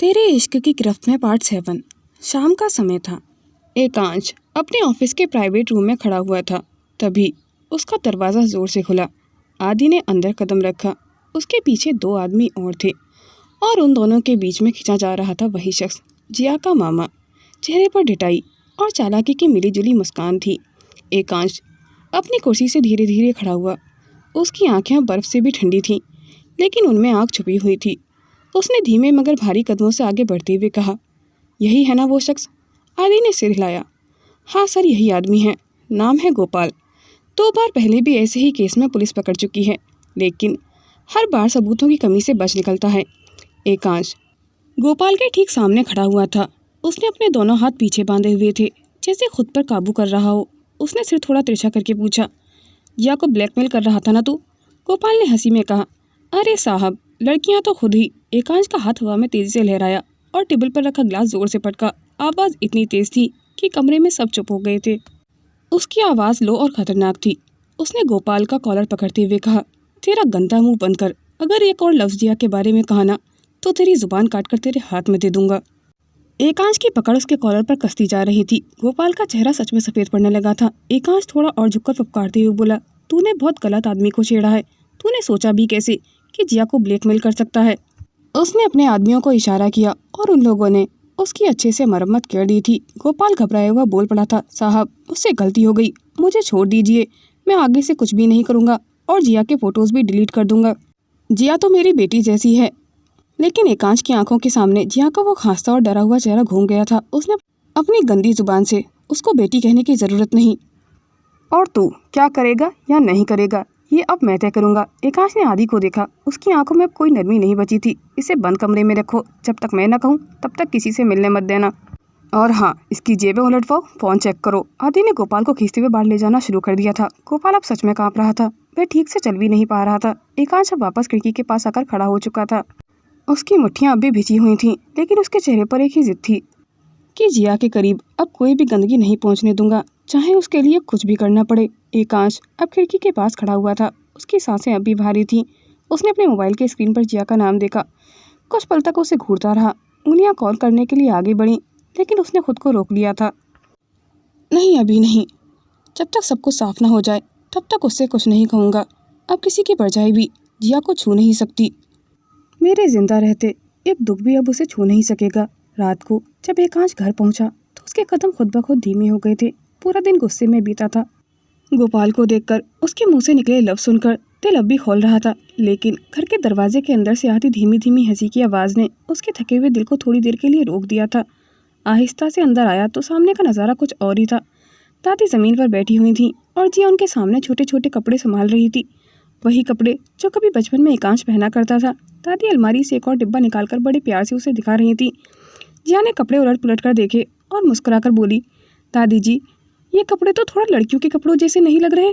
तेरे इश्क की गिरफ्त में पार्ट 7। शाम का समय था। एकांश अपने ऑफिस के प्राइवेट रूम में खड़ा हुआ था। तभी उसका दरवाज़ा ज़ोर से खुला। आदि ने अंदर कदम रखा। उसके पीछे 2 आदमी और थे और उन दोनों के बीच में खिंचा जा रहा था वही शख्स, जिया का मामा। चेहरे पर ढिठाई और चालाकी की मिलीजुली मुस्कान थी। एकांश अपनी कुर्सी से धीरे धीरे खड़ा हुआ। उसकी आंखें बर्फ़ से भी ठंडी थीं, लेकिन उनमें आग छुपी हुई थी। उसने धीमे मगर भारी कदमों से आगे बढ़ते हुए कहा, यही है ना वो शख्स? आदि ने सिर हिलाया। हाँ सर, यही आदमी है। नाम है गोपाल। 2 बार पहले भी ऐसे ही केस में पुलिस पकड़ चुकी है, लेकिन हर बार सबूतों की कमी से बच निकलता है। एकांश गोपाल के ठीक सामने खड़ा हुआ था। उसने अपने दोनों हाथ पीछे बांधे हुए थे, जैसे खुद पर काबू कर रहा हो। उसने सिर थोड़ा तिरछा करके पूछा, जिया को ब्लैकमेल कर रहा था ना तू? गोपाल ने हंसी में कहा, अरे साहब, लड़कियां तो खुद ही। एकांश का हाथ हवा में तेजी से लहराया और टेबल पर रखा ग्लास जोर से पटका। आवाज़ इतनी तेज थी कि कमरे में सब चुप हो गए थे। उसकी आवाज़ लो और खतरनाक थी। उसने गोपाल का कॉलर पकड़ते हुए कहा, तेरा गंदा मुंह बंद कर। अगर एक और लफ्ज़ जिया के बारे में कहा ना तो तेरी जुबान काटकर तेरे हाथ में दे दूंगा। एकांश की पकड़ उसके कॉलर पर कसती जा रही थी। गोपाल का चेहरा सच में सफ़ेद पड़ने लगा था। एकांश थोड़ा और झुककर फुफकारते हुए बोला, तूने बहुत गलत आदमी को छेड़ा है। तूने सोचा भी कैसे कि जिया को ब्लैकमेल कर सकता है? उसने अपने आदमियों को इशारा किया और उन लोगों ने उसकी अच्छे से मरम्मत कर दी थी। गोपाल घबराया हुआ बोल पड़ा था, साहब, मुझसे गलती हो गई, मुझे छोड़ दीजिए। मैं आगे से कुछ भी नहीं करूँगा और जिया के फ़ोटोज़ भी डिलीट कर दूँगा। जिया तो मेरी बेटी जैसी है। लेकिन एकांश की आंखों के सामने जिया का वो खांसता और डरा हुआ चेहरा घूम गया था। उसने अपनी गंदी जुबान से उसको बेटी कहने की ज़रूरत नहीं। और तू क्या करेगा या नहीं करेगा, ये अब मैं तय करूँगा। एकांश ने आदि को देखा। उसकी आंखों में अब कोई नरमी नहीं बची थी। इसे बंद कमरे में रखो। जब तक मैं न कहूँ तब तक किसी से मिलने मत देना। और हाँ, इसकी जेबें उलटवाओ, फ़ोन चेक करो। आदि ने गोपाल को खींचते हुए बाहर ले जाना शुरू कर दिया था। गोपाल अब सच में काँप रहा था। वह ठीक से चल भी नहीं पा रहा था। एकांश अब वापस खिड़की के पास आकर खड़ा हो चुका था। उसकी मुट्ठियाँ अब भी भिजी हुई थीं, लेकिन उसके चेहरे पर एक ही जिद थी कि जिया के करीब अब कोई भी गंदगी नहीं पहुंचने दूंगा, चाहे उसके लिए कुछ भी करना पड़े। एकांश अब खिड़की के पास खड़ा हुआ था। उसकी सांसें अब भी भारी थीं। उसने अपने मोबाइल के स्क्रीन पर जिया का नाम देखा। कुछ पल तक उसे घूरता रहा। उंगलियां कॉल करने के लिए आगे बढ़ीं, लेकिन उसने खुद को रोक लिया था। नहीं, अभी नहीं। जब तक सब कुछ साफ ना हो जाए तब तक उससे कुछ नहीं कहूँगा। अब किसी की परछाई भी जिया को छू नहीं सकती। मेरे जिंदा रहते एक दुख भी अब उसे छू नहीं सकेगा। रात को जब एकांश घर पहुंचा तो उसके कदम खुद ब खुद धीमे हो गए थे। पूरा दिन गुस्से में बीता था। गोपाल को देखकर, उसके मुंह से निकले लफ्ज़ सुनकर दिल अब भी खोल रहा था। लेकिन घर के दरवाजे के अंदर से आती धीमी धीमी हंसी की आवाज़ ने उसके थके हुए दिल को थोड़ी देर के लिए रोक दिया था। आहिस्ता से अंदर आया तो सामने का नज़ारा कुछ और ही था। दादी ज़मीन पर बैठी हुई थी और जिया उनके सामने छोटे छोटे कपड़े संभाल रही थी। वही कपड़े जो कभी बचपन में एकांश पहना करता था। दादी अलमारी से एक और डिब्बा निकालकर बड़े प्यार से उसे दिखा रही थी। जिया ने कपड़े उलट पुलट कर देखे और मुस्कुराकर बोली, दादी जी, ये कपड़े तो थोड़ा लड़कियों के कपड़ों जैसे नहीं लग रहे?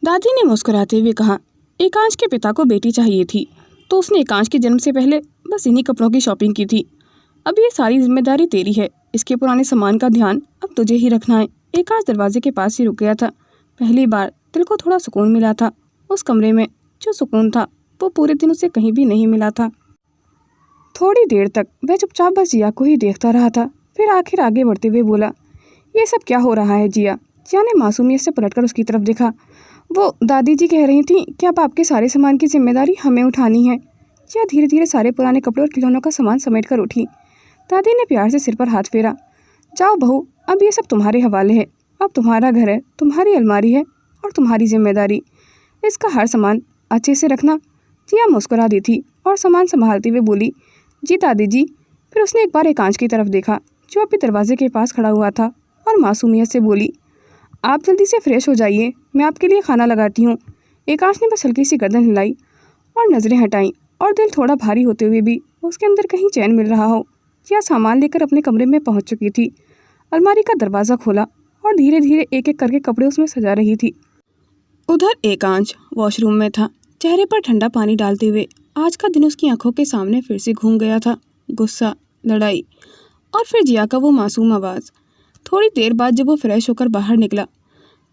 दादी ने मुस्कुराते हुए कहा, एकांश के पिता को बेटी चाहिए थी तो उसने एकांश के जन्म से पहले बस इन्हीं कपड़ों की शॉपिंग की थी। अब ये सारी जिम्मेदारी तेरी है। इसके पुराने सामान का ध्यान अब तुझे ही रखना है। एकांश दरवाजे के पास ही रुक गया था। पहली बार दिल को थोड़ा सुकून मिला था। उस कमरे में जो सुकून था वो पूरे दिन उसे कहीं भी नहीं मिला था। थोड़ी देर तक वह चुपचाप बस जिया को ही देखता रहा था। फिर आखिर आगे बढ़ते हुए बोला, ये सब क्या हो रहा है जिया? जिया ने मासूमियत से पलटकर उसकी तरफ देखा। वो दादी जी कह रही थी कि अब आपके सारे सामान की जिम्मेदारी हमें उठानी है। जिया धीरे धीरे सारे पुराने कपड़े और खिलौनों का सामान समेट कर उठी। दादी ने प्यार से सिर पर हाथ फेरा। जाओ बहू, अब ये सब तुम्हारे हवाले है। अब तुम्हारा घर है, तुम्हारी अलमारी है और तुम्हारी जिम्मेदारी। इसका हर सामान अच्छे से रखना। जिया मुस्कुरा दी थी और सामान संभालते हुए बोली, जी दादी जी। फिर उसने एक बार एकांश की तरफ देखा जो अभी दरवाजे के पास खड़ा हुआ था और मासूमियत से बोली, आप जल्दी से फ्रेश हो जाइए, मैं आपके लिए खाना लगाती हूँ। एकांश ने बस हल्की सी गर्दन हिलाई और नज़रें हटाईं और दिल थोड़ा भारी होते हुए भी उसके अंदर कहीं चैन मिल रहा हो। जिया सामान लेकर अपने कमरे में पहुँच चुकी थी। अलमारी का दरवाज़ा खोला और धीरे धीरे एक एक करके कपड़े उसमें सजा रही थी। उधर एकांश वॉशरूम में था, चेहरे पर ठंडा पानी डालते हुए। आज का दिन उसकी आंखों के सामने फिर से घूम गया था। गुस्सा, लड़ाई और फिर जिया का वो मासूम आवाज़। थोड़ी देर बाद जब वो फ्रेश होकर बाहर निकला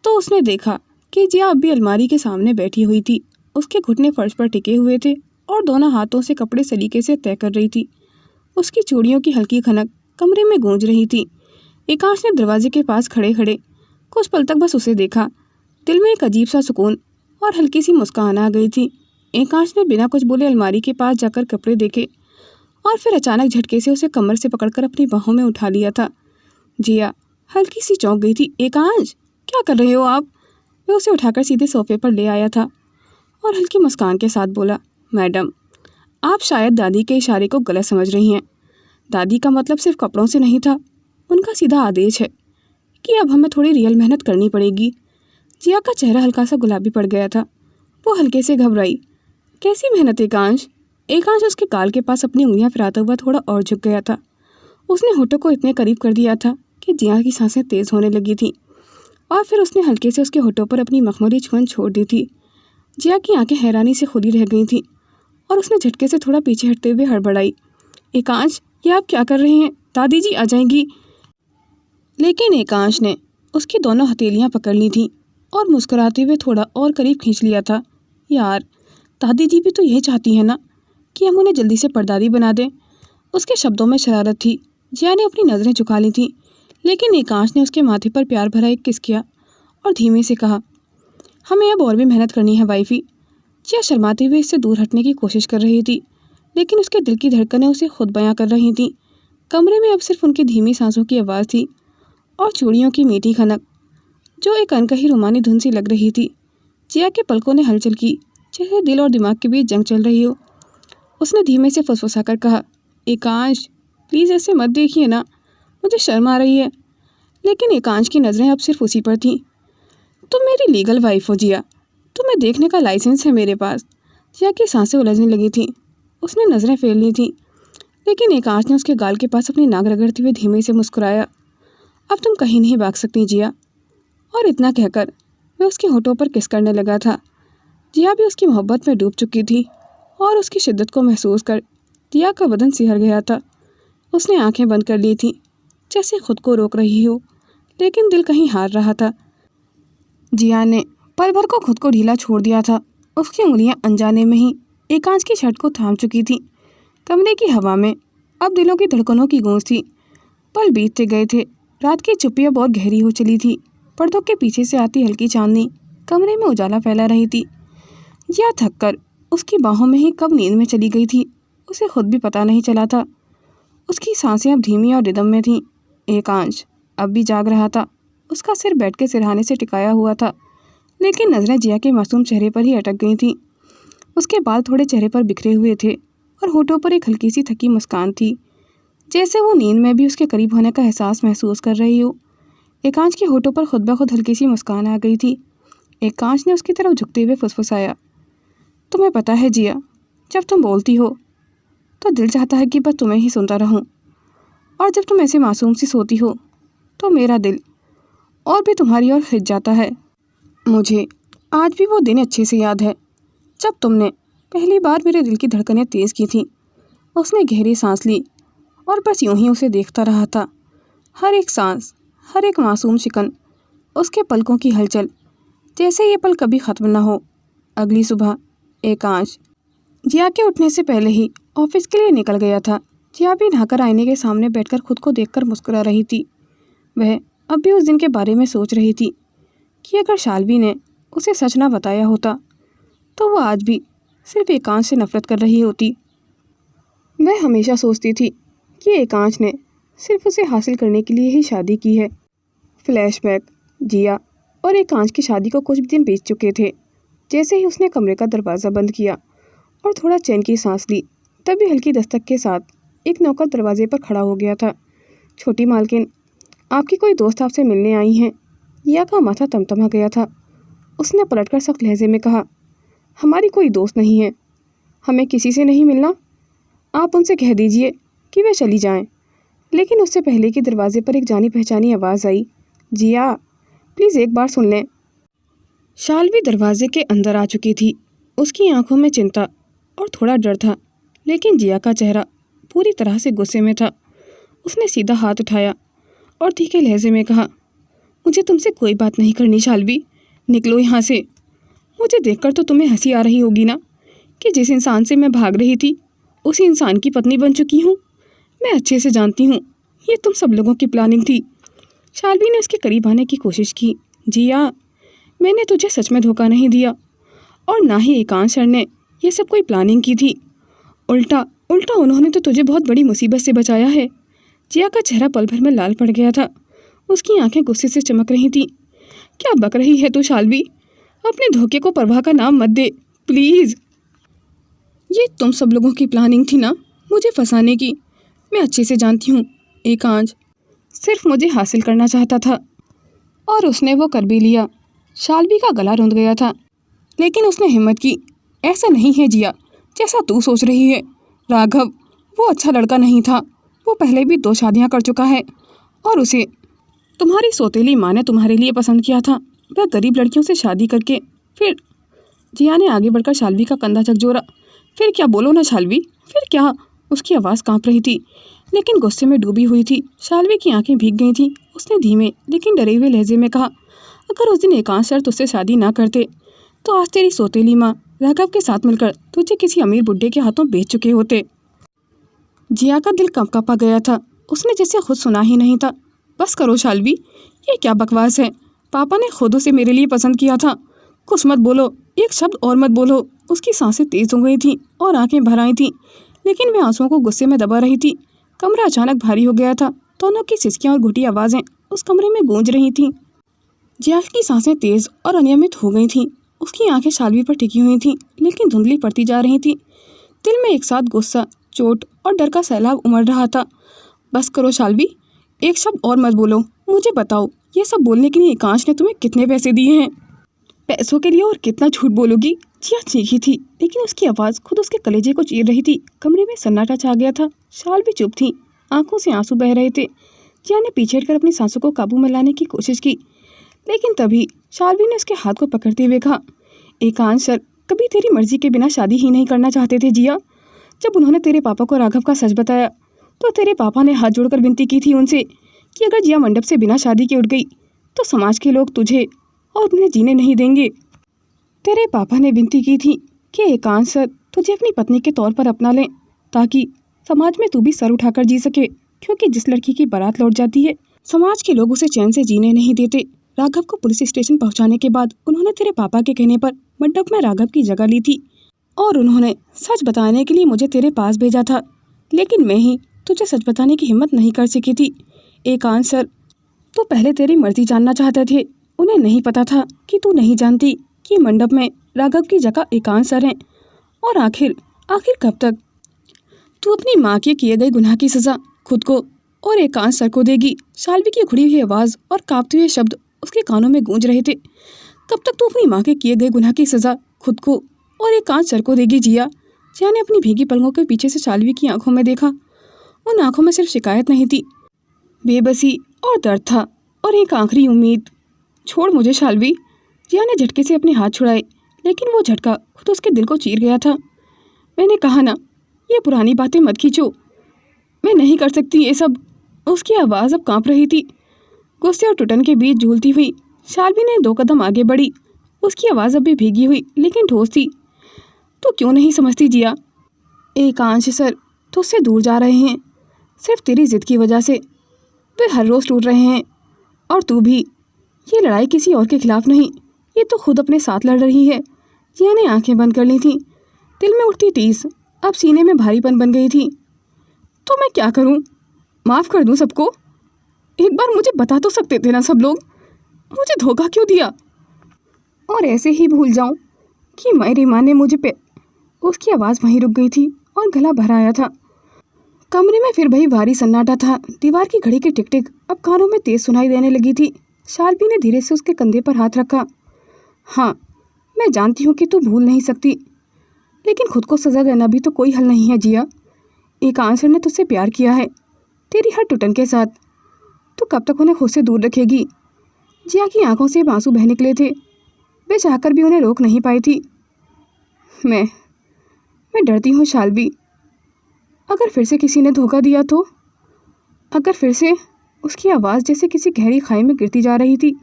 तो उसने देखा कि जिया अब भी अलमारी के सामने बैठी हुई थी। उसके घुटने फर्श पर टिके हुए थे और दोनों हाथों से कपड़े सलीके से तय कर रही थी। उसकी चूड़ियों की हल्की खनक कमरे में गूंज रही थी। एकांश ने दरवाजे के पास खड़े खड़े कुछ पल तक बस उसे देखा। दिल में एक अजीब सा सुकून और हल्की सी मुस्कान आ गई थी। एकांश ने बिना कुछ बोले अलमारी के पास जाकर कपड़े देखे और फिर अचानक झटके से उसे कमर से पकड़कर अपनी बाहों में उठा लिया था। जिया हल्की सी चौंक गई थी। एकांश, क्या कर रहे हो आप? वह उसे उठाकर सीधे सोफे पर ले आया था और हल्की मुस्कान के साथ बोला, मैडम, आप शायद दादी के इशारे को गलत समझ रही हैं। दादी का मतलब सिर्फ कपड़ों से नहीं था। उनका सीधा आदेश है कि अब हमें थोड़ी रियल मेहनत करनी पड़ेगी। जिया का चेहरा हल्का सा गुलाबी पड़ गया था। वो हल्के से घबराई। कैसी मेहनत एकांश? एकांश उसके गाल के पास अपनी उंगलियां फिराता हुआ थोड़ा और झुक गया था। उसने होठों को इतने करीब कर दिया था कि जिया की सांसें तेज होने लगी थी और फिर उसने हल्के से उसके होठों पर अपनी मखमली छुअन छोड़ दी थी। जिया की आंखें हैरानी से खुली रह गई थीं और उसने झटके से थोड़ा पीछे हटते हुए हड़बड़ाई, एकांश, ये आप क्या कर रहे हैं? दादी जी आ जाएंगी। लेकिन एकांश ने उसकी दोनों हथेलियां पकड़ ली थीं और मुस्कुराते हुए थोड़ा और करीब खींच लिया था। यार, दादी जी भी तो यही चाहती है ना कि हम उन्हें जल्दी से परदादी बना दें। उसके शब्दों में शरारत थी। जिया ने अपनी नज़रें झुका ली थीं, लेकिन एकांश ने उसके माथे पर प्यार भरा एक किस किया और धीमे से कहा, हमें अब और भी मेहनत करनी है वाइफी। जिया शर्माते हुए इससे दूर हटने की कोशिश कर रही थी, लेकिन उसके दिल की धड़कनें उसे खुद बयां कर रही थीं। कमरे में अब सिर्फ उनकी धीमी सांसों की आवाज़ थी और चूड़ियों की मीठी खनक, जो एक अनकही रोमानी धुन सी लग रही थी। जिया के पलकों ने हलचल की, जैसे दिल और दिमाग के बीच जंग चल रही हो। उसने धीमे से फुसफुसाकर कहा, एकांश, प्लीज़ ऐसे मत देखिए ना, मुझे शर्म आ रही है। लेकिन एकांश की नज़रें अब सिर्फ उसी पर थीं। तुम मेरी लीगल वाइफ हो जिया, तुम्हें देखने का लाइसेंस है मेरे पास। जिया की सांसें उलझने लगी थीं। उसने नज़रें फेर ली थीं, लेकिन एकांश ने उसके गाल के पास अपनी नाक रगड़ते हुए धीमे से मुस्कुराया। अब तुम कहीं नहीं भाग सकती जिया। और इतना कहकर वह उसके होठों पर किस करने लगा था। जिया भी उसकी मोहब्बत में डूब चुकी थी और उसकी शिद्दत को महसूस कर जिया का बदन सिहर गया था। उसने आंखें बंद कर ली थीं, जैसे खुद को रोक रही हो, लेकिन दिल कहीं हार रहा था। जिया ने पल भर को खुद को ढीला छोड़ दिया था। उसकी उंगलियां अनजाने में ही एकांश की शर्ट को थाम चुकी थीं। कमरे की हवा में अब दिलों की धड़कनों की गूंज थी। पल बीतते गए थे। रात की चुप्पी अब और गहरी हो चली थी। पर्दों के पीछे से आती हल्की चांदनी कमरे में उजाला फैला रही थी। जिया थककर उसकी बाहों में ही कब नींद में चली गई थी, उसे खुद भी पता नहीं चला था। उसकी सांसें अब धीमी और रिदम में थीं। एकांश अब भी जाग रहा था। उसका सिर बेड के सिरहाने से टिकाया हुआ था, लेकिन नज़रें जिया के मासूम चेहरे पर ही अटक गई थीं। उसके बाल थोड़े चेहरे पर बिखरे हुए थे और होठों पर एक हल्की सी थकी मुस्कान थी, जैसे वो नींद में भी उसके करीब होने का एहसास महसूस कर रही हो। एकांश के होठों पर खुद ब खुद हल्की सी मुस्कान आ गई थी। एकांश ने उसकी तरफ झुकते हुए फुसफुसाया, तुम्हें पता है जिया, जब तुम बोलती हो तो दिल चाहता है कि बस तुम्हें ही सुनता रहूं, और जब तुम ऐसे मासूम सी सोती हो तो मेरा दिल और भी तुम्हारी ओर खिंच जाता है। मुझे आज भी वो दिन अच्छे से याद है जब तुमने पहली बार मेरे दिल की धड़कनें तेज़ की थीं। उसने गहरी सांस ली और बस यूं ही उसे देखता रहा था। हर एक सांस, हर एक मासूम शिकन, उसके पलकों की हलचल, जैसे ये पल कभी ख़त्म ना हो। अगली सुबह एकांश जिया के उठने से पहले ही ऑफिस के लिए निकल गया था। जिया भी नहाकर आईने के सामने बैठकर खुद को देखकर मुस्कुरा रही थी। वह अब भी उस दिन के बारे में सोच रही थी कि अगर शाल्वी ने उसे सच ना बताया होता तो वो आज भी सिर्फ एकांश से नफरत कर रही होती। वह हमेशा सोचती थी कि एकांश ने सिर्फ उसे हासिल करने के लिए ही शादी की है। फ्लैशबैक, जिया और एकांश की शादी को कुछ दिन बीत चुके थे। जैसे ही उसने कमरे का दरवाज़ा बंद किया और थोड़ा चैन की सांस ली, तभी हल्की दस्तक के साथ एक नौकर दरवाजे पर खड़ा हो गया था। छोटी मालकिन, आपकी कोई दोस्त आपसे मिलने आई हैं। जिया का माथा तमतमा गया था। उसने पलटकर सख्त लहजे में कहा, हमारी कोई दोस्त नहीं है, हमें किसी से नहीं मिलना। आप उनसे कह दीजिए कि वे चली जाएं। लेकिन उससे पहले कि दरवाजे पर एक जानी पहचानी आवाज़ आई, जिया, प्लीज़ एक बार सुन लें। शाल्वी दरवाजे के अंदर आ चुकी थी। उसकी आंखों में चिंता और थोड़ा डर था, लेकिन जिया का चेहरा पूरी तरह से गुस्से में था। उसने सीधा हाथ उठाया और तीखे लहजे में कहा, मुझे तुमसे कोई बात नहीं करनी शाल्वी, निकलो यहाँ से। मुझे देखकर तो तुम्हें हंसी आ रही होगी ना कि जिस इंसान से मैं भाग रही थी उसी इंसान की पत्नी बन चुकी हूँ। मैं अच्छे से जानती हूँ ये तुम सब लोगों की प्लानिंग थी। शाल्वी ने उसके करीब आने की कोशिश की। जिया, मैंने तुझे सच में धोखा नहीं दिया और ना ही एकांश सर ने ये सब कोई प्लानिंग की थी। उल्टा उल्टा उन्होंने तो तुझे बहुत बड़ी मुसीबत से बचाया है। जिया का चेहरा पल भर में लाल पड़ गया था। उसकी आंखें गुस्से से चमक रही थीं। क्या बक रही है तू शाल्वी? अपने धोखे को परवाह का नाम मत दे प्लीज़। ये तुम सब लोगों की प्लानिंग थी ना, मुझे फंसाने की। मैं अच्छे से जानती हूँ। एकांश सिर्फ मुझे हासिल करना चाहता था और उसने वो कर भी लिया। शाल्वी का गला रुंध गया था, लेकिन उसने हिम्मत की। ऐसा नहीं है जिया जैसा तू सोच रही है। राघव वो अच्छा लड़का नहीं था। वो पहले भी 2 शादियां कर चुका है और उसे तुम्हारी सौतेली माँ ने तुम्हारे लिए पसंद किया था। वह गरीब लड़कियों से शादी करके फिर। जिया ने आगे बढ़कर शाल्वी का कंधा झकझोरा। फिर क्या? बोलो ना शाल्वी, फिर क्या? उसकी आवाज़ कांप रही थी, लेकिन गुस्से में डूबी हुई थी। शाल्वी की आंखें भीग गई थीं। उसने धीमे लेकिन डरे हुए लहजे में कहा, अगर उस दिन एकांश सर तुझसे शादी ना करते तो आज तेरी सौतेली माँ राघव के साथ मिलकर तुझे किसी अमीर बुड्ढे के हाथों बेच चुके होते। जिया का दिल कंपा गया था। उसने जैसे खुद सुना ही नहीं था। बस करो शाल्वी, ये क्या बकवास है? पापा ने खुद उसे मेरे लिए पसंद किया था। कुछ मत बोलो, एक शब्द और मत बोलो। उसकी सांसें तेज हो गई थीं और आंखें भर आई थीं, लेकिन वह आंसुओं को गुस्से में दबा रही थी। कमरा अचानक भारी हो गया था। दोनों की सिसकियां और घुटी आवाज़ें उस कमरे में गूंज रही थीं। जिया की सांसें तेज और अनियमित हो गई थीं। उसकी आंखें शाल्वी पर टिकी हुई थीं, लेकिन धुंधली पड़ती जा रही थीं। दिल में एक साथ गुस्सा, चोट और डर का सैलाब उमड़ रहा था। बस करो शाल्वी, एक शब्द और मत बोलो। मुझे बताओ, ये सब बोलने के लिए एकांश ने तुम्हें कितने पैसे दिए हैं? पैसों के लिए और कितना झूठ बोलोगी? जिया चीखी थी, लेकिन उसकी आवाज़ खुद उसके कलेजे को चीर रही थी। कमरे में सन्नाटा छा गया था। शाल्वी चुप थी, आंखों से आंसू बह रहे थे। जिया ने पीछे हटकर अपनी सांसों को काबू में लाने की कोशिश की, लेकिन तभी शाल्वी ने उसके हाथ को पकड़ते हुए कहा, एकांश सर कभी तेरी मर्जी के बिना शादी ही नहीं करना चाहते थे जिया। जब उन्होंने तेरे पापा को राघव का सच बताया तो तेरे पापा ने हाथ जोड़कर विनती की थी उनसे कि अगर जिया मंडप से बिना शादी के उठ गई तो समाज के लोग तुझे और उन्हें जीने नहीं देंगे। तेरे पापा ने विनती की थी कि एकांश सर तुझे अपनी पत्नी के तौर पर अपना लें, ताकि समाज में तू भी सर उठाकर जी सके, क्योंकि जिस लड़की की बारात लौट जाती है समाज के लोग उसे चैन से जीने नहीं देते। राघव को पुलिस स्टेशन पहुंचाने के बाद उन्होंने तेरे पापा के कहने पर मंडप में राघव की जगह ली थी और उन्होंने सच बताने के लिए मुझे तेरे पास भेजा था, लेकिन मैं ही तुझे सच बताने की हिम्मत नहीं कर सकी थी। एकांश सर तो पहले तेरी मर्जी जानना चाहते थे। उन्हें नहीं पता था कि तू नहीं जानती कि मंडप में राघव की जगह एकांश सर हैं। और आखिर कब तक तू अपनी माँ के किए गए गुनाह की सज़ा खुद को और एकांश सर को देगी? शाल्वी की उखड़ी हुई आवाज़ और कांपते हुए शब्द उसके कानों में गूंज रहे थे। कब तक तू अपनी माँ के किए गए गुनाह की सज़ा खुद को और एकांश सर को देगी जिया? जिया ने अपनी भीगी पलकों के पीछे से शाल्वी की आंखों में देखा। उन आंखों में सिर्फ शिकायत नहीं थी, बेबसी और दर्द था और एक आखिरी उम्मीद। छोड़ मुझे शाल्वी। जिया ने झटके से अपने हाथ छुड़ाए, लेकिन वो झटका खुद उसके दिल को चीर गया था। मैंने कहा ना, ये पुरानी बातें मत खींचो। मैं नहीं कर सकती ये सब। उसकी आवाज़ अब कांप रही थी। गुस्से और टुटन के बीच झूलती हुई शाल्वी ने 2 कदम आगे बढ़ी। उसकी आवाज़ अब भी भीगी हुई लेकिन ठोस थी। तो क्यों नहीं समझती जिया? एकांश सर तुझसे दूर जा रहे हैं सिर्फ तेरी जिद की वजह से। वे हर रोज़ टूट रहे हैं और तू भी। ये लड़ाई किसी और के खिलाफ नहीं, ये तो खुद अपने साथ लड़ रही है। जिया ने आंखें बंद कर ली थीं। दिल में उठती टीस अब सीने में भारीपन बन गई थी। तो मैं क्या करूं? माफ़ कर दूं सबको? एक बार मुझे बता तो सकते थे ना सब लोग। मुझे धोखा क्यों दिया? और ऐसे ही भूल जाऊं कि मेरी माँ ने मुझे पे। उसकी आवाज़ वहीं रुक गई थी और गला भर आया था। कमरे में फिर वही भारी सन्नाटा था। दीवार की घड़ी की टिक टिक अब कानों में तेज सुनाई देने लगी थी। शाल्वी ने धीरे से उसके कंधे पर हाथ रखा। हाँ, मैं जानती हूँ कि तू भूल नहीं सकती, लेकिन खुद को सज़ा देना भी तो कोई हल नहीं है जिया। एकांश सर ने तुझसे प्यार किया है, तेरी हर टुटन के साथ। तो कब तक उन्हें खुद से दूर रखेगी? जिया की आंखों से आंसू बह निकले थे। वे चाहकर भी उन्हें रोक नहीं पाई थी। मैं डरती हूँ शाल्वी, अगर फिर से किसी ने धोखा दिया तो? अगर फिर से? उसकी आवाज़ जैसे किसी गहरी खाई में गिरती जा रही थी।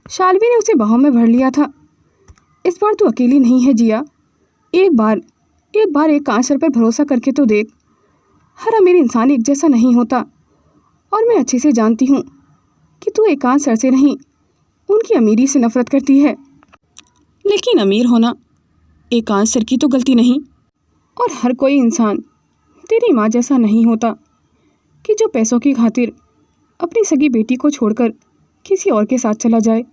शाल्वी ने उसे बाहों में भर लिया था। इस बार तू अकेली नहीं है जिया। एक बार एकांश सर पर भरोसा करके तो देख। हर अमीर इंसान एक जैसा नहीं होता और मैं अच्छे से जानती हूँ कि तू एकांत सर से नहीं, उनकी अमीरी से नफरत करती है। लेकिन अमीर होना एकांत सर की तो गलती नहीं, और हर कोई इंसान तेरी माँ जैसा नहीं होता कि जो पैसों की खातिर अपनी सगी बेटी को छोड़कर किसी और के साथ चला जाए।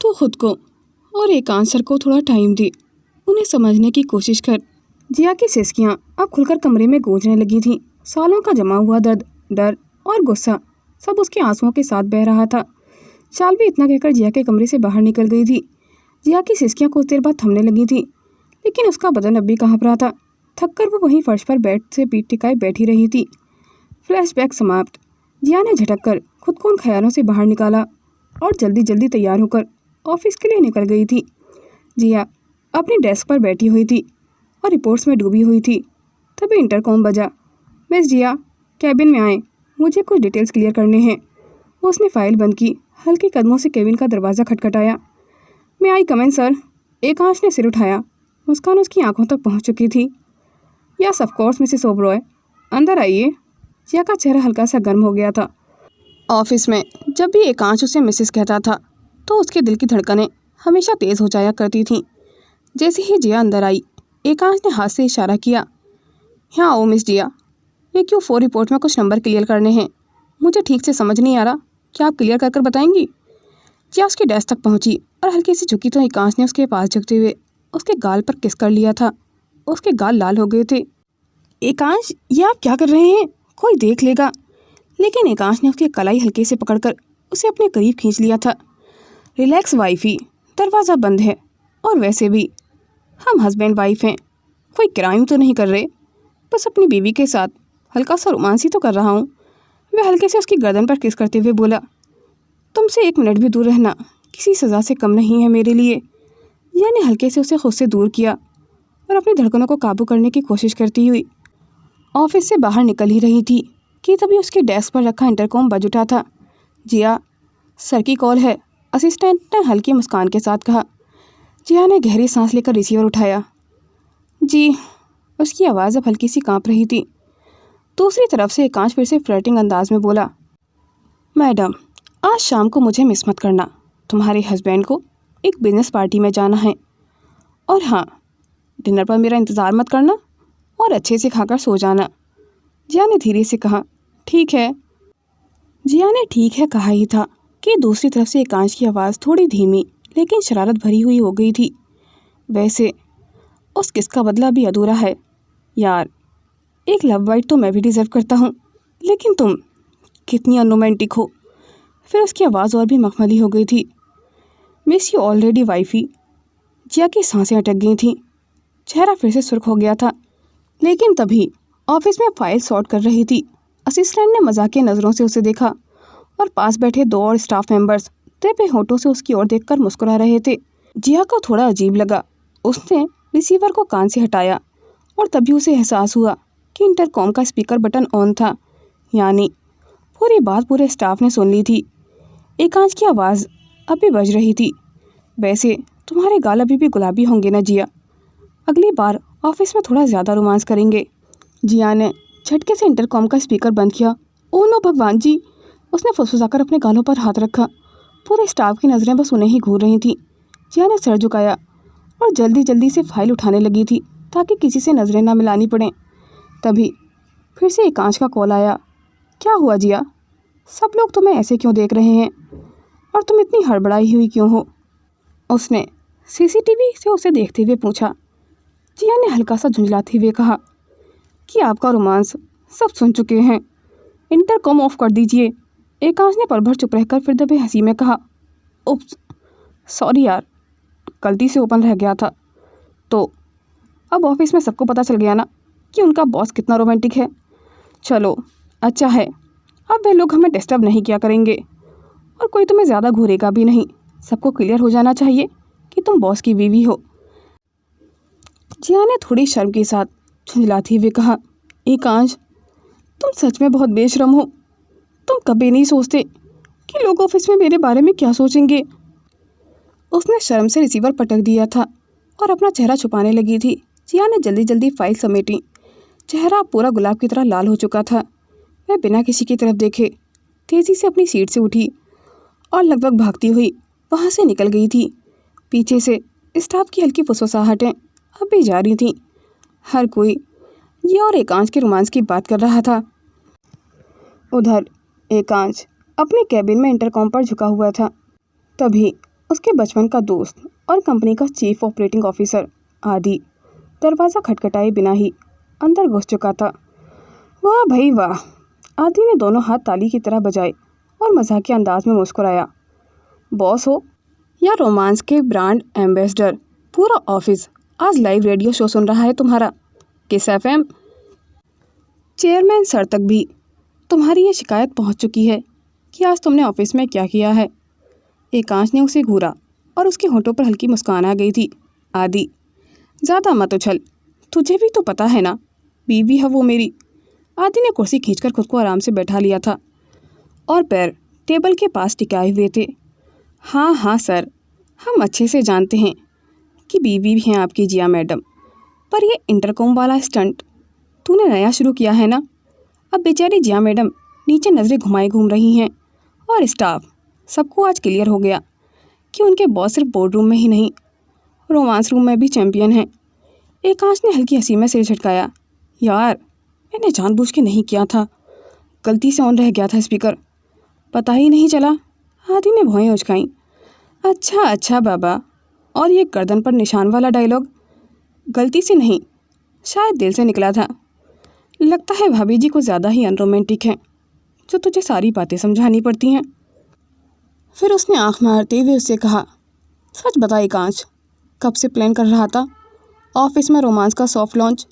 तो खुद को और एकांत सर को थोड़ा टाइम दे, उन्हें समझने की कोशिश कर। जिया की सिसकियाँ अब खुलकर कमरे में गूंजने लगी थीं। सालों का जमा हुआ दर्द, डर और गुस्सा सब उसके आंसुओं के साथ बह रहा था। शाल भी इतना कहकर जिया के कमरे से बाहर निकल गई थी। जिया की सिसकियाँ कुछ देर बाद थमने लगी थी, लेकिन उसका बदन अब भी कांप रहा था। थककर वो वहीं फर्श पर बेड से पीठ टिकाए बैठी रही थी। फ्लैशबैक समाप्त। जिया ने झटक कर खुद को उन ख्यालों से बाहर निकाला और जल्दी जल्दी तैयार होकर ऑफिस के लिए निकल गई थी। जिया अपनी डेस्क पर बैठी हुई थी और रिपोर्ट्स में डूबी हुई थी। तभी इंटरकॉम बजा। मिस जिया, कैबिन में आए, मुझे कुछ डिटेल्स क्लियर करने हैं। उसने फाइल बंद की, हल्के कदमों से केबिन का दरवाज़ा खटखटाया। मैं आई कमेंट सर। एकांश ने सिर उठाया। मुस्कान उसकी आंखों तक पहुंच चुकी थी। Yes of course Mrs Oberoi, अंदर आइए। जिया का चेहरा हल्का सा गर्म हो गया था। ऑफिस में जब भी एकांश उसे मिसेस कहता था तो उसके दिल की धड़कनें हमेशा तेज़ हो जाया करती थीं। जैसे ही जिया अंदर आई, एकांश ने हाथ से इशारा किया। यहाँ आओ मिस जिया, ये Q4 रिपोर्ट में कुछ नंबर क्लियर करने हैं। मुझे ठीक से समझ नहीं आ रहा, क्या आप क्लियर कर बताएंगी? जिया उसकी डेस्क तक पहुंची और हल्की सी झुकी तो एकांश ने उसके पास झुकते हुए उसके गाल पर किस कर लिया था। उसके गाल लाल हो गए थे। एकांश, ये आप क्या कर रहे हैं? कोई देख लेगा। लेकिन एकांश ने उसकी कलाई हल्के से पकड़कर उसे अपने करीब खींच लिया था। रिलैक्स वाइफी, दरवाज़ा बंद है, और वैसे भी हम हस्बैंड वाइफ हैं, कोई क्राइम तो नहीं कर रहे, बस अपनी बीवी के साथ हल्का सा रोमांस ही तो कर रहा हूँ। वह हल्के से उसकी गर्दन पर किस करते हुए बोला, तुमसे 1 मिनट भी दूर रहना किसी सज़ा से कम नहीं है मेरे लिए। यानी हल्के से उसे खुद से दूर किया और अपनी धड़कनों को काबू करने की कोशिश करती हुई ऑफिस से बाहर निकल ही रही थी कि तभी उसके डेस्क पर रखा इंटरकॉम बज उठा था। जिया, सर की कॉल है, असिस्टेंट ने हल्की मुस्कान के साथ कहा। जिया ने गहरी सांस लेकर रिसीवर उठाया। जी। उसकी आवाज़ अब हल्की सी कांप रही थी। दूसरी तरफ से एकांश फिर से फ्लर्टिंग अंदाज में बोला, मैडम, आज शाम को मुझे मिस मत करना, तुम्हारे हस्बैंड को एक बिजनेस पार्टी में जाना है। और हाँ, डिनर पर मेरा इंतज़ार मत करना और अच्छे से खाकर सो जाना। जिया ने धीरे से कहा, ठीक है। जिया ने ठीक है कहा ही था कि दूसरी तरफ से एकांश की आवाज़ थोड़ी धीमी लेकिन शरारत भरी हुई हो गई थी। वैसे उस किस का बदला भी अधूरा है यार, एक लव बाइट तो मैं भी डिज़र्व करता हूँ, लेकिन तुम कितनी अनरोमांटिक हो। फिर उसकी आवाज़ और भी मखमली हो गई थी। Miss you already wifey. Jiya की सांसें अटक गई थीं, चेहरा फिर से सुर्ख हो गया था। लेकिन तभी ऑफिस में फाइल सॉर्ट कर रही थी। असिस्टेंट ने मजाकिया नज़रों से उसे देखा और पास बैठे 2 और स्टाफ मेंबर्स दबे होठों से उसकी ओर देखकर मुस्कुरा रहे थे। जिया को थोड़ा अजीब लगा। उसने रिसीवर को कान से हटाया और तभी उसे एहसास हुआ कि इंटरकॉम का स्पीकर बटन ऑन था, यानी पूरी बात पूरे स्टाफ ने सुन ली थी। एकांश की आवाज़ अभी बज रही थी, वैसे तुम्हारे गाल अभी भी गुलाबी होंगे ना जिया, अगली बार ऑफिस में थोड़ा ज़्यादा रोमांस करेंगे। जिया ने झटके से इंटरकॉम का स्पीकर बंद किया। ओ नो भगवान जी, उसने फुसफुसाकर अपने गालों पर हाथ रखा। पूरे स्टाफ की नज़रें बस उन्हें ही घूर रही थीं। जिया ने सर झुकाया और जल्दी जल्दी से फाइल उठाने लगी थी ताकि किसी से नज़रें ना मिलानी पड़ें। तभी फिर से एकांश का कॉल आया। क्या हुआ जिया, सब लोग तुम्हें ऐसे क्यों देख रहे हैं और तुम इतनी हड़बड़ाई हुई क्यों हो? उसने सीसीटीवी से उसे देखते हुए पूछा। जिया ने हल्का सा झुंझलाते हुए कहा कि आपका रोमांस सब सुन चुके हैं, इंटरकॉम ऑफ कर दीजिए। एकांश ने पल भर चुप रहकर फिर दबे हंसी में कहा, उप्स, सॉरी यार, गलती से ओपन रह गया था। तो अब ऑफिस में सबको पता चल गया ना कि उनका बॉस कितना रोमांटिक है। चलो अच्छा है, अब वे लोग हमें डिस्टर्ब नहीं किया करेंगे और कोई तुम्हें ज़्यादा घूरेगा भी नहीं। सबको क्लियर हो जाना चाहिए कि तुम बॉस की बीवी हो। जिया ने थोड़ी शर्म के साथ झुंझलाती हुए कहा, एकांश, तुम सच में बहुत बेशर्म हो। तुम कभी नहीं सोचते कि लोग ऑफिस में मेरे बारे में क्या सोचेंगे। उसने शर्म से रिसीवर पटक दिया था और अपना चेहरा छुपाने लगी थी। जिया ने जल्दी जल्दी फाइल समेटी। चेहरा पूरा गुलाब की तरह लाल हो चुका था। वह बिना किसी की तरफ देखे तेज़ी से अपनी सीट से उठी और लगभग भागती हुई वहाँ से निकल गई थी। पीछे से स्टाफ की हल्की फुसफुसाहटें अब भी जारी थीं। हर कोई ये और एकांश के रोमांस की बात कर रहा था। उधर एकांश अपने कैबिन में इंटरकॉम पर झुका हुआ था। तभी उसके बचपन का दोस्त और कंपनी का चीफ ऑपरेटिंग ऑफिसर आदि दरवाज़ा खटखटाए बिना ही अंदर घुस चुका था। वाह भाई वाह! आदि ने दोनों हाथ ताली की तरह बजाए और मजाकिया अंदाज में मुस्कुराया। बॉस हो या रोमांस के ब्रांड एम्बेसडर, पूरा ऑफिस आज लाइव रेडियो शो सुन रहा है तुम्हारा। किस एफएम। चेयरमैन सर तक भी तुम्हारी ये शिकायत पहुंच चुकी है कि आज तुमने ऑफिस में क्या किया है। एकांश ने उसे घूरा और उसके होंठों पर हल्की मुस्कान आ गई थी। आदि, ज़्यादा मत उछल, तुझे भी तो पता है ना, बीवी है वो मेरी। आदि ने कुर्सी खींचकर खुद को आराम से बैठा लिया था और पैर टेबल के पास टिकाए हुए थे। हाँ हाँ सर, हम अच्छे से जानते हैं कि बीवी भी हैं आपकी जिया मैडम, पर ये इंटरकॉम वाला स्टंट तूने नया शुरू किया है ना। अब बेचारी जिया मैडम नीचे नज़रें घुमाए घूम रही हैं और स्टाफ सबको आज क्लियर हो गया कि उनके बॉस सिर्फ बोर्ड रूम में ही नहीं, रोमांस रूम में भी चैंपियन हैं। एकांश ने हल्की हंसी में सिर झटकाया। यार, मैंने जानबूझ के नहीं किया था, गलती से ऑन रह गया था स्पीकर, पता ही नहीं चला। आदि ने भौहें उचकाईं। अच्छा अच्छा बाबा, और ये गर्दन पर निशान वाला डायलॉग गलती से नहीं, शायद दिल से निकला था। लगता है भाभी जी को ज़्यादा ही अनरोमांटिक है जो तुझे सारी बातें समझानी पड़ती हैं। फिर उसने आंख मारते हुए उससे कहा, सच बता एकांश, कब से प्लान कर रहा था ऑफिस में रोमांस का सॉफ्ट लॉन्च।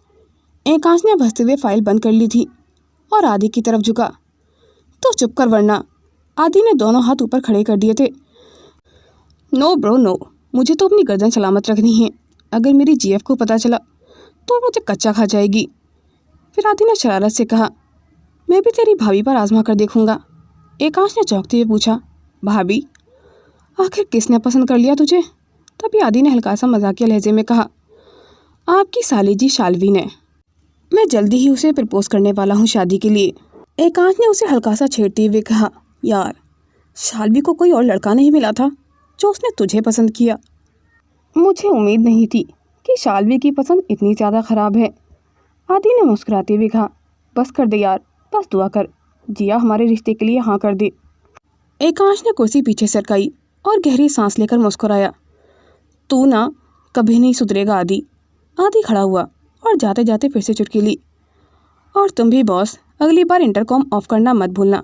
एकांश ने हंसते हुए फाइल बंद कर ली थी और आदि की तरफ झुका। तो चुप कर वरना। आदि ने दोनों हाथ ऊपर खड़े कर दिए थे। नो ब्रो नो, मुझे तो अपनी गर्दन सलामत रखनी है। अगर मेरी जीएफ को पता चला तो मुझे कच्चा खा जाएगी। फिर आदि ने शरारत से कहा, मैं भी तेरी भाभी पर आजमा कर देखूंगा। एकांश ने चौंकते हुए पूछा, भाभी? आखिर किसने पसंद कर लिया तुझे? तभी आदि ने हल्का सा मजाकिया लहजे में कहा, आपकी साली जी शाल्वी ने। मैं जल्दी ही उसे प्रपोज करने वाला हूँ शादी के लिए। एकांश ने उसे हल्का सा छेड़ते हुए कहा, यार, शाल्वी को कोई और लड़का नहीं मिला था जो उसने तुझे पसंद किया। मुझे उम्मीद नहीं थी कि शाल्वी की पसंद इतनी ज़्यादा ख़राब है। आदि ने मुस्कुराते हुए कहा, बस कर दे यार, बस दुआ कर, जिया हमारे रिश्ते के लिए हाँ कर दे। एकांश ने कुर्सी पीछे सरकाई और गहरी सांस लेकर मुस्कुराया। तू ना कभी नहीं सुधरेगा आदि। आदि खड़ा हुआ और जाते जाते फिर से चुटकी ली। और तुम भी बॉस, अगली बार इंटरकॉम ऑफ करना मत भूलना,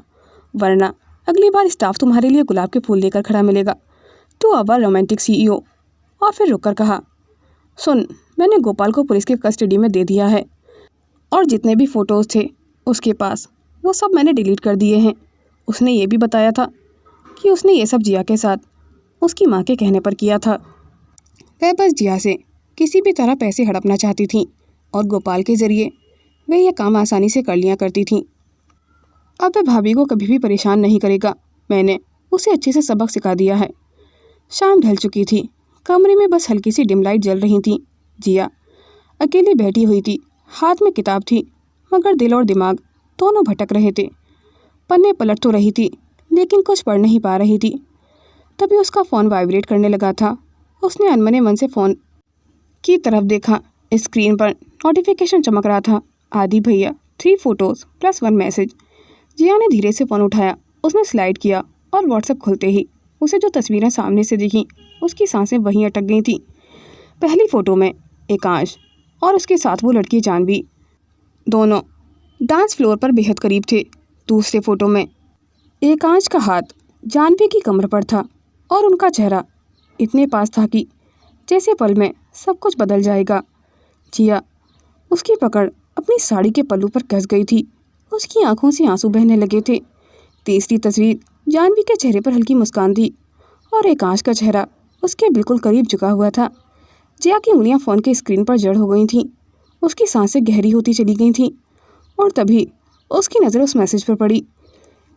वरना अगली बार स्टाफ तुम्हारे लिए गुलाब के फूल लेकर खड़ा मिलेगा। तू आवर रोमांटिक सीईओ। और फिर रुककर कहा, सुन, मैंने गोपाल को पुलिस के कस्टडी में दे दिया है और जितने भी फ़ोटोज़ थे उसके पास, वो सब मैंने डिलीट कर दिए हैं। उसने ये भी बताया था कि उसने ये सब जिया के साथ उसकी माँ के कहने पर किया था। वह बस जिया से किसी भी तरह पैसे हड़पना चाहती थी और गोपाल के ज़रिए वह यह काम आसानी से कर लिया करती थी। अब वह भाभी को कभी भी परेशान नहीं करेगा। मैंने उसे अच्छे से सबक सिखा दिया है। शाम ढल चुकी थी। कमरे में बस हल्की सी डिम लाइट जल रही थी। जिया अकेली बैठी हुई थी। हाथ में किताब थी, मगर दिल और दिमाग दोनों भटक रहे थे। पन्ने पलट तो रही थी, लेकिन कुछ पढ़ नहीं पा रही थी। तभी उसका फ़ोन वाइब्रेट करने लगा था। उसने अनमने मन से फ़ोन की तरफ देखा। स्क्रीन पर नोटिफिकेशन चमक रहा था, आदि भैया 3 फोटोज़ + 1 मैसेज। जिया ने धीरे से फ़ोन उठाया। उसने स्लाइड किया और व्हाट्सएप खुलते ही उसे जो तस्वीरें सामने से दिखीं, उसकी सांसें वहीं अटक गई थीं। पहली फ़ोटो में एकांश और उसके साथ वो लड़की जानवी, दोनों डांस फ्लोर पर बेहद करीब थे। दूसरे फ़ोटो में एकांश का हाथ जानवी की कमर पर था और उनका चेहरा इतने पास था कि जैसे पल में सब कुछ बदल जाएगा। जिया उसकी पकड़ अपनी साड़ी के पल्लू पर कस गई थी। उसकी आंखों से आंसू बहने लगे थे। तीसरी तस्वीर, जानवी के चेहरे पर हल्की मुस्कान थी और एकांश का चेहरा उसके बिल्कुल करीब झुका हुआ था। जिया की उंगलियां फ़ोन की स्क्रीन पर जड़ हो गई थीं। उसकी सांसें गहरी होती चली गई थीं और तभी उसकी नज़र उस मैसेज पर पड़ी।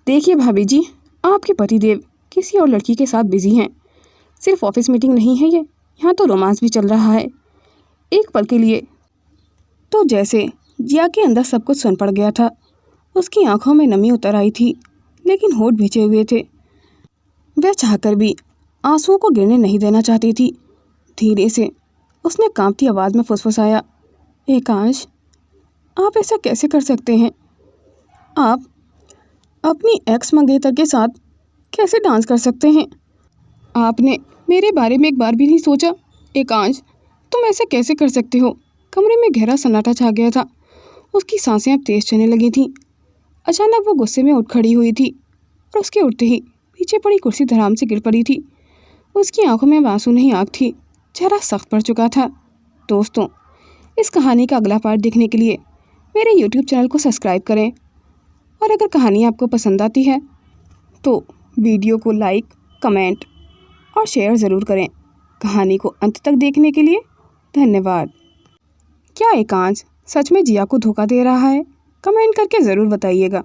देखिए भाभी जी, आपके पतिदेव किसी और लड़की के साथ बिजी हैं। सिर्फ ऑफिस मीटिंग नहीं है ये, यहाँ तो रोमांस भी चल रहा है। एक पल के लिए तो जैसे जिया के अंदर सब कुछ सुन पड़ गया था। उसकी आंखों में नमी उतर आई थी, लेकिन होठ भिजे हुए थे। वह चाहकर भी आंसुओं को गिरने नहीं देना चाहती थी। धीरे से उसने कांपती आवाज़ में फुसफुसाया, एकांश, आप ऐसा कैसे कर सकते हैं? आप अपनी एक्स मंगेतर के साथ कैसे डांस कर सकते हैं? आपने मेरे बारे में एक बार भी नहीं सोचा? एकांश, तुम ऐसे कैसे कर सकते हो? कमरे में गहरा सन्नाटा छा गया था। उसकी सांसें अब तेज चलने लगी थीं। अचानक वो गुस्से में उठ खड़ी हुई थी और उसके उठते ही पीछे पड़ी कुर्सी धड़ाम से गिर पड़ी थी। उसकी आंखों में आंसू नहीं, आग थी। चेहरा सख्त पड़ चुका था। दोस्तों, इस कहानी का अगला पार्ट देखने के लिए मेरे YouTube चैनल को सब्सक्राइब करें और अगर कहानी आपको पसंद आती है तो वीडियो को लाइक, कमेंट और शेयर ज़रूर करें। कहानी को अंत तक देखने के लिए धन्यवाद। क्या एकांश सच में जिया को धोखा दे रहा है? कमेंट करके ज़रूर बताइएगा।